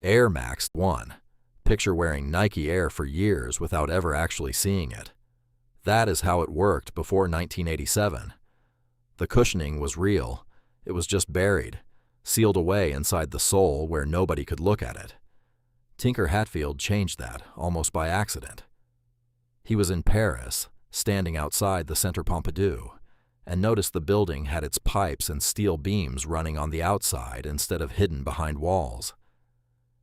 Air Max 1. Picture wearing Nike Air for years without ever actually seeing it. That is how it worked before 1987. The cushioning was real. It was just buried, sealed away inside the sole where nobody could look at it. Tinker Hatfield changed that, almost by accident. He was in Paris, standing outside the Centre Pompidou, and noticed the building had its pipes and steel beams running on the outside instead of hidden behind walls.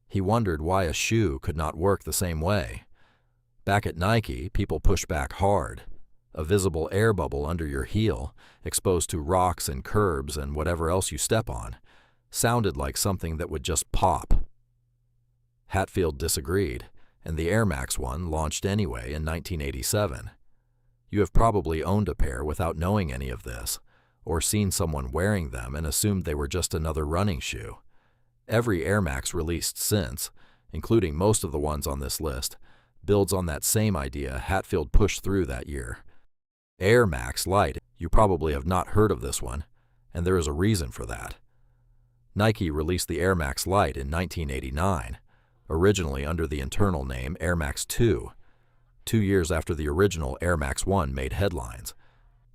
He wondered why a shoe could not work the same way. Back at Nike, people push back hard. A visible air bubble under your heel, exposed to rocks and curbs and whatever else you step on, sounded like something that would just pop. Hatfield disagreed, and the Air Max 1 launched anyway in 1987. You have probably owned a pair without knowing any of this, or seen someone wearing them and assumed they were just another running shoe. Every Air Max released since, including most of the ones on this list, builds on that same idea Hatfield pushed through that year. Air Max Lite, you probably have not heard of this one, and there is a reason for that. Nike released the Air Max Lite in 1989, originally under the internal name Air Max 2, 2 years after the original Air Max 1 made headlines.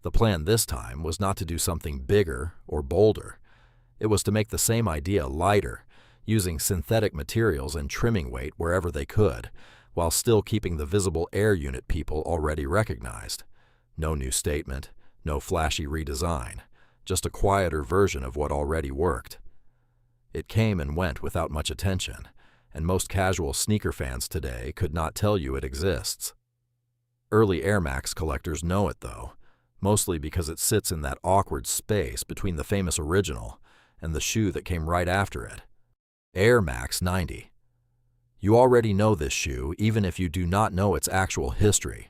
The plan this time was not to do something bigger or bolder. It was to make the same idea lighter, using synthetic materials and trimming weight wherever they could, while still keeping the visible air unit people already recognized. No new statement, no flashy redesign, just a quieter version of what already worked. It came and went without much attention, and most casual sneaker fans today could not tell you it exists. Early Air Max collectors know it though, mostly because it sits in that awkward space between the famous original and the shoe that came right after it. Air Max 90. You already know this shoe even if you do not know its actual history.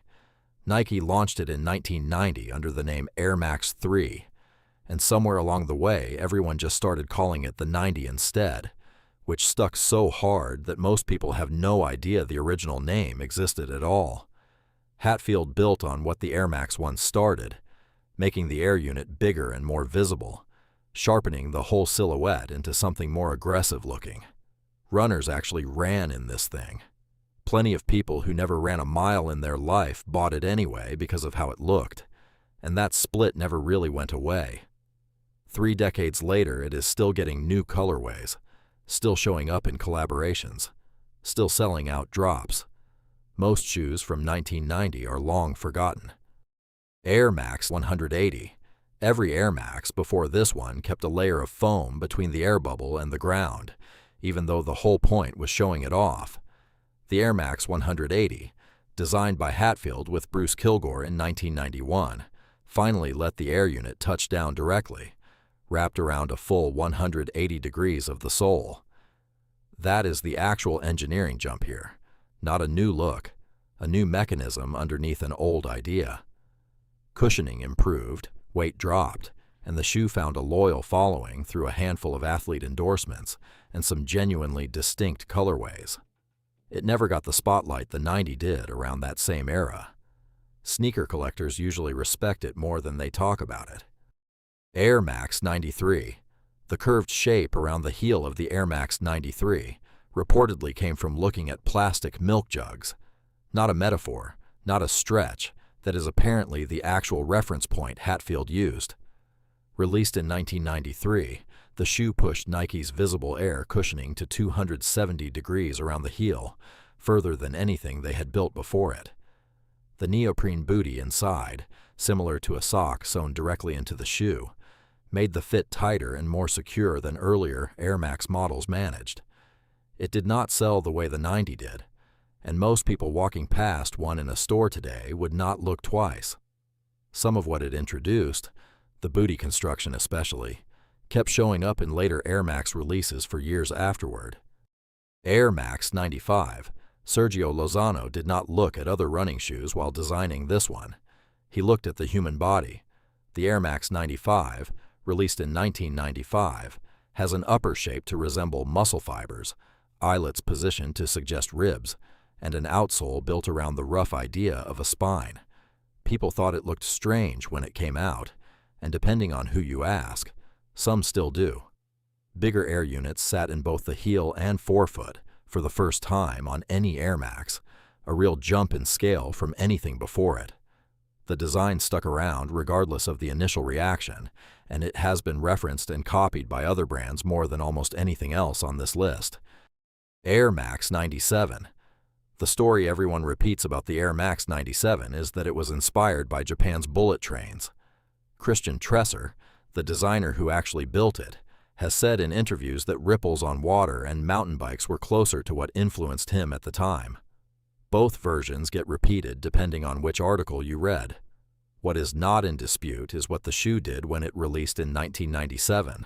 Nike launched it in 1990 under the name Air Max 3, and somewhere along the way everyone just started calling it the 90 instead, which stuck so hard that most people have no idea the original name existed at all. Hatfield built on what the Air Max 1 started, making the air unit bigger and more visible, sharpening the whole silhouette into something more aggressive looking. Runners actually ran in this thing. Plenty of people who never ran a mile in their life bought it anyway because of how it looked, and that split never really went away. 3 decades later, it is still getting new colorways, still showing up in collaborations, still selling out drops. Most shoes from 1990 are long forgotten. Air Max 180. Every Air Max before this one kept a layer of foam between the air bubble and the ground, even though the whole point was showing it off. The Air Max 180, designed by Hatfield with Bruce Kilgore in 1991, finally let the air unit touch down directly, wrapped around a full 180 degrees of the sole. That is the actual engineering jump here, not a new look, a new mechanism underneath an old idea. Cushioning improved, weight dropped, and the shoe found a loyal following through a handful of athlete endorsements and some genuinely distinct colorways. It never got the spotlight the 90 did around that same era. Sneaker collectors usually respect it more than they talk about it. Air Max 93. The curved shape around the heel of the Air Max 93 reportedly came from looking at plastic milk jugs. Not a metaphor, not a stretch, that is apparently the actual reference point Hatfield used. Released in 1993, the shoe pushed Nike's visible air cushioning to 270 degrees around the heel, further than anything they had built before it. The neoprene booty inside, similar to a sock sewn directly into the shoe, made the fit tighter and more secure than earlier Air Max models managed. It did not sell the way the 90 did, and most people walking past one in a store today would not look twice. Some of what it introduced, the booty construction especially, kept showing up in later Air Max releases for years afterward. Air Max 95. Sergio Lozano did not look at other running shoes while designing this one. He looked at the human body. The Air Max 95, released in 1995, has an upper shape to resemble muscle fibers, eyelets positioned to suggest ribs, and an outsole built around the rough idea of a spine. People thought it looked strange when it came out, and depending on who you ask, some still do. Bigger air units sat in both the heel and forefoot for the first time on any Air Max, a real jump in scale from anything before it. The design stuck around regardless of the initial reaction, and it has been referenced and copied by other brands more than almost anything else on this list. Air Max 97. The story everyone repeats about the Air Max 97 is that it was inspired by Japan's bullet trains. Christian Tresser, the designer who actually built it, has said in interviews that ripples on water and mountain bikes were closer to what influenced him at the time. Both versions get repeated depending on which article you read. What is not in dispute is what the shoe did when it released in 1997.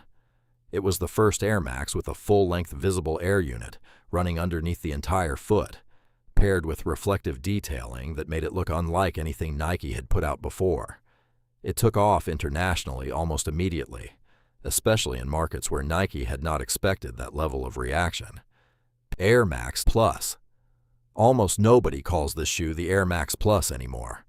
It was the first Air Max with a full-length visible air unit running underneath the entire foot, paired with reflective detailing that made it look unlike anything Nike had put out before. It took off internationally almost immediately, especially in markets where Nike had not expected that level of reaction. Air Max Plus. Almost nobody calls this shoe the Air Max Plus anymore.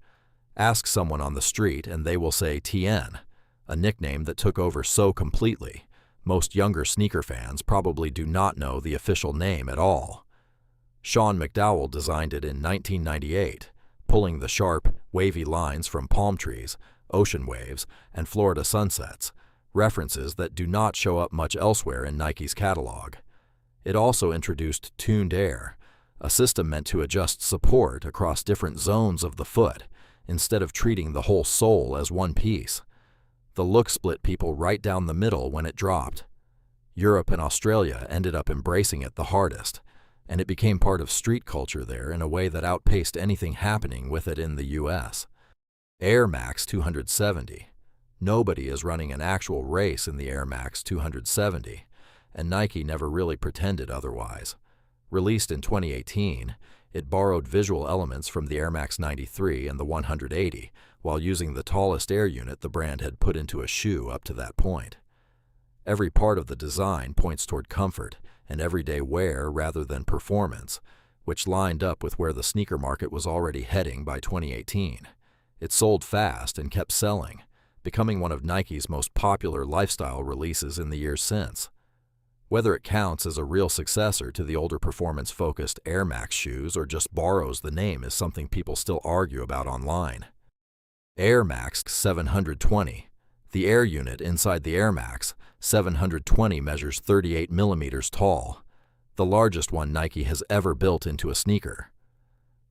Ask someone on the street and they will say TN, a nickname that took over so completely. Most younger sneaker fans probably do not know the official name at all. Sean McDowell designed it in 1998, pulling the sharp, wavy lines from palm trees, ocean waves, and Florida sunsets, references that do not show up much elsewhere in Nike's catalog. It also introduced Tuned Air, a system meant to adjust support across different zones of the foot, instead of treating the whole sole as one piece. The look split people right down the middle when it dropped. Europe and Australia ended up embracing it the hardest, and it became part of street culture there in a way that outpaced anything happening with it in the US. Air Max 270. Nobody is running an actual race in the Air Max 270, and Nike never really pretended otherwise. Released in 2018, it borrowed visual elements from the Air Max 93 and the 180, while using the tallest air unit the brand had put into a shoe up to that point. Every part of the design points toward comfort and everyday wear rather than performance, which lined up with where the sneaker market was already heading by 2018. It sold fast and kept selling, becoming one of Nike's most popular lifestyle releases in the years since. Whether it counts as a real successor to the older performance-focused Air Max shoes or just borrows the name is something people still argue about online. Air Max 720. The air unit inside the Air Max 720 measures 38 millimeters tall, the largest one Nike has ever built into a sneaker.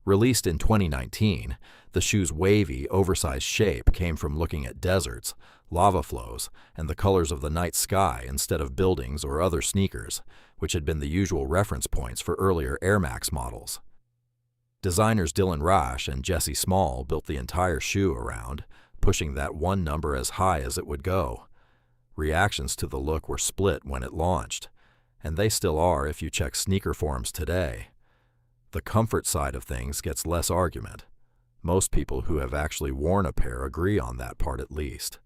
Released in 2019, the shoe's wavy, oversized shape came from looking at deserts, lava flows, and the colors of the night sky instead of buildings or other sneakers, which had been the usual reference points for earlier Air Max models. Designers Dylan Rasch and Jesse Small built the entire shoe around, pushing that one number as high as it would go. Reactions to the look were split when it launched, and they still are if you check sneaker forums today. The comfort side of things gets less argument. Most people who have actually worn a pair agree on that part at least.